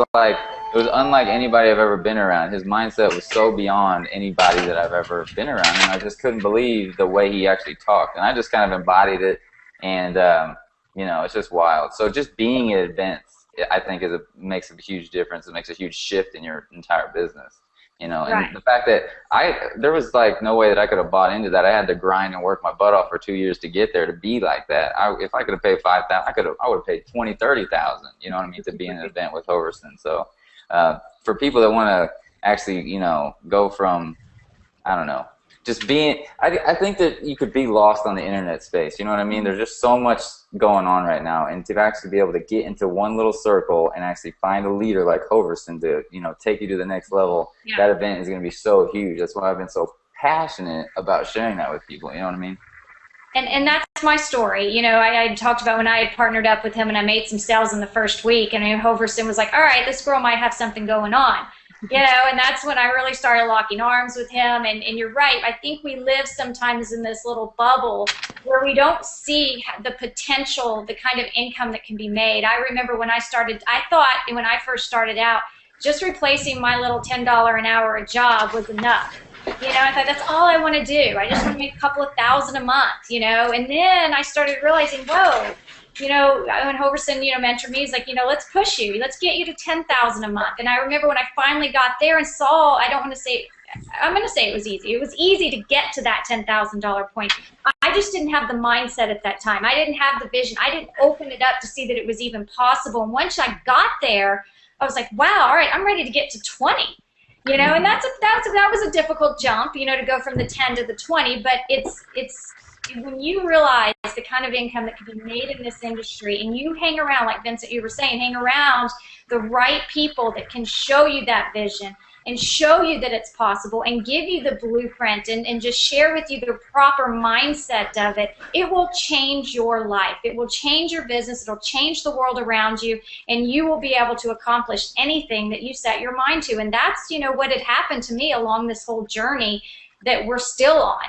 unlike anybody I've ever been around. His mindset was so beyond anybody that I've ever been around, and I just couldn't believe the way he actually talked. And I just kind of embodied it, and you know, it's just wild. So just being at events, I think, makes a huge difference. It makes a huge shift in your entire business. You know, and Right. the fact that there was like no way that I could have bought into that. I had to grind and work my butt off for 2 years to get there to be like that. If I could have paid $5,000, I would have paid $20,000, $30,000. You know what I mean, to be in an event with Hoverson. So for people that want to actually, you know, go from, I don't know, just being, I think that you could be lost on the internet space. You know what I mean? There's just so much going on right now, and to actually be able to get into one little circle and actually find a leader like Hoverson to, you know, take you to the next level, Yeah. that event is going to be so huge. That's why I've been so passionate about sharing that with people. You know what I mean? And that's my story. You know, I talked about when I had partnered up with him and I made some sales in the first week, and Hoverson was like, all right, this girl might have something going on. You know, and that's when I really started locking arms with him. And you're right. I think we live sometimes in this little bubble where we don't see the potential, the kind of income that can be made. I remember when I started, I thought when I first started out, just replacing my little $10 an hour job was enough. You know, I thought that's all I want to do. I just want to make a couple of thousand a month, you know. And then I started realizing, whoa, you know, when Hoverson, you know, mentored me, he's like, you know, let's push you. Let's get you to $10,000 a month. And I remember when I finally got there and saw, I'm going to say it was easy. It was easy to get to that $10,000 point. I just didn't have the mindset at that time. I didn't have the vision. I didn't open it up to see that it was even possible. And once I got there, I was like, wow, all right, I'm ready to get to 20. You know, and that was a difficult jump, you know, to go from the 10 to the 20, but it's when you realize the kind of income that can be made in this industry, and you hang around, like Vincent, you were saying, hang around the right people that can show you that vision and show you that it's possible and give you the blueprint and just share with you the proper mindset of it, it will change your life. It will change your business. It'll change the world around you, and you will be able to accomplish anything that you set your mind to. And that's, you know, what had happened to me along this whole journey that we're still on.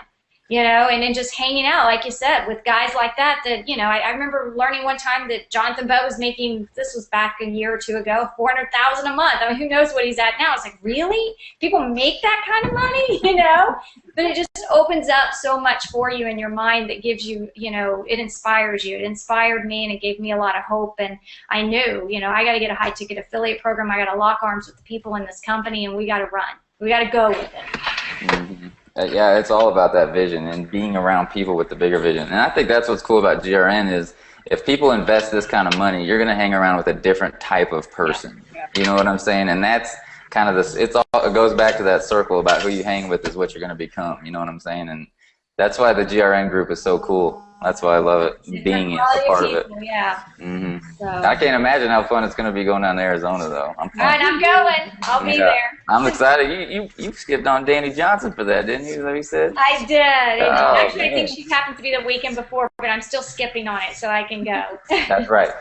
You know, and then just hanging out, like you said, with guys like that, you know, I remember learning one time that Jonathan Bowe was making, this was back a year or two ago, $400,000 a month. I mean, who knows what he's at now? It's like, really? People make that kind of money, you know? But it just opens up so much for you in your mind that gives you, you know, it inspires you. It inspired me, and it gave me a lot of hope. And I knew, you know, I got to get a high ticket affiliate program. I got to lock arms with the people in this company, and we got to run. We got to go with it. Mm-hmm. Yeah, it's all about that vision and being around people with the bigger vision. And I think that's what's cool about GRN is if people invest this kind of money, you're going to hang around with a different type of person. You know what I'm saying? And that's kind of this. It goes back to that circle about who you hang with is what you're going to become. You know what I'm saying? And that's why the GRN group is so cool. That's why I love it, being a part of it. Yeah. Mm-hmm. So. I can't imagine how fun it's going to be going down to Arizona, though. All right, I'm going. I'll be there. I'm excited. You skipped on Danny Johnson for that, didn't you? Is that what you said? I did. Actually, man. I think she happened to be the weekend before, but I'm still skipping on it so I can go. That's right.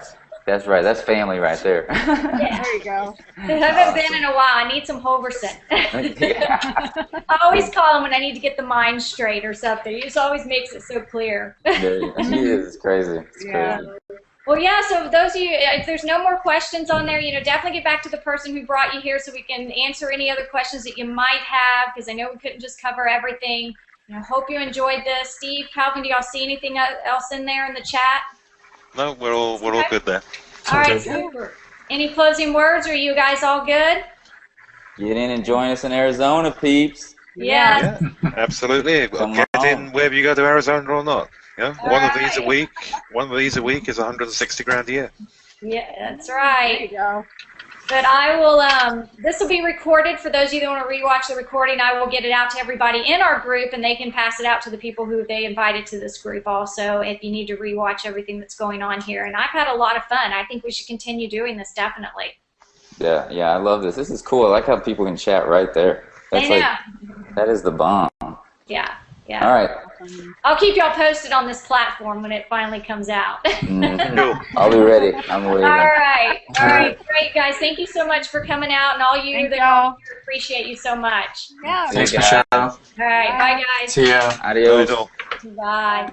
That's right. That's family right there. Yeah. There you go. I haven't been in a while. I need some Hoverson. Yeah. I always call him when I need to get the mind straight or something. He just always makes it so clear. He is. It's crazy. It's crazy. Well, yeah, so those of you, if there's no more questions on there, you know, definitely get back to the person who brought you here so we can answer any other questions that you might have, because I know we couldn't just cover everything. You know, hope you enjoyed this. Steve, Calvin, do y'all see anything else in there in the chat? No, we're all good there. All right, super. Any closing words, or are you guys all good? Get in and join us in Arizona, peeps. Yes. Yeah, absolutely. Get in whether you go to Arizona or not. Yeah, one of these a week. One of these a week is 160 grand a year. Yeah, that's right. There you go. But I will, this will be recorded. For those of you that want to rewatch the recording, I will get it out to everybody in our group, and they can pass it out to the people who they invited to this group also, if you need to rewatch everything that's going on here. And I've had a lot of fun. I think we should continue doing this, definitely. Yeah, I love this. This is cool. I like how people can chat right there. That's that is the bomb. Yeah. All right. I'll keep y'all posted on this platform when it finally comes out. I'll be ready. I'm waiting. All right, great guys. Thank you so much for coming out, and all you that are here, appreciate you so much. Yeah. Thanks, Michelle. All right, bye guys. See ya. Adios. Bye.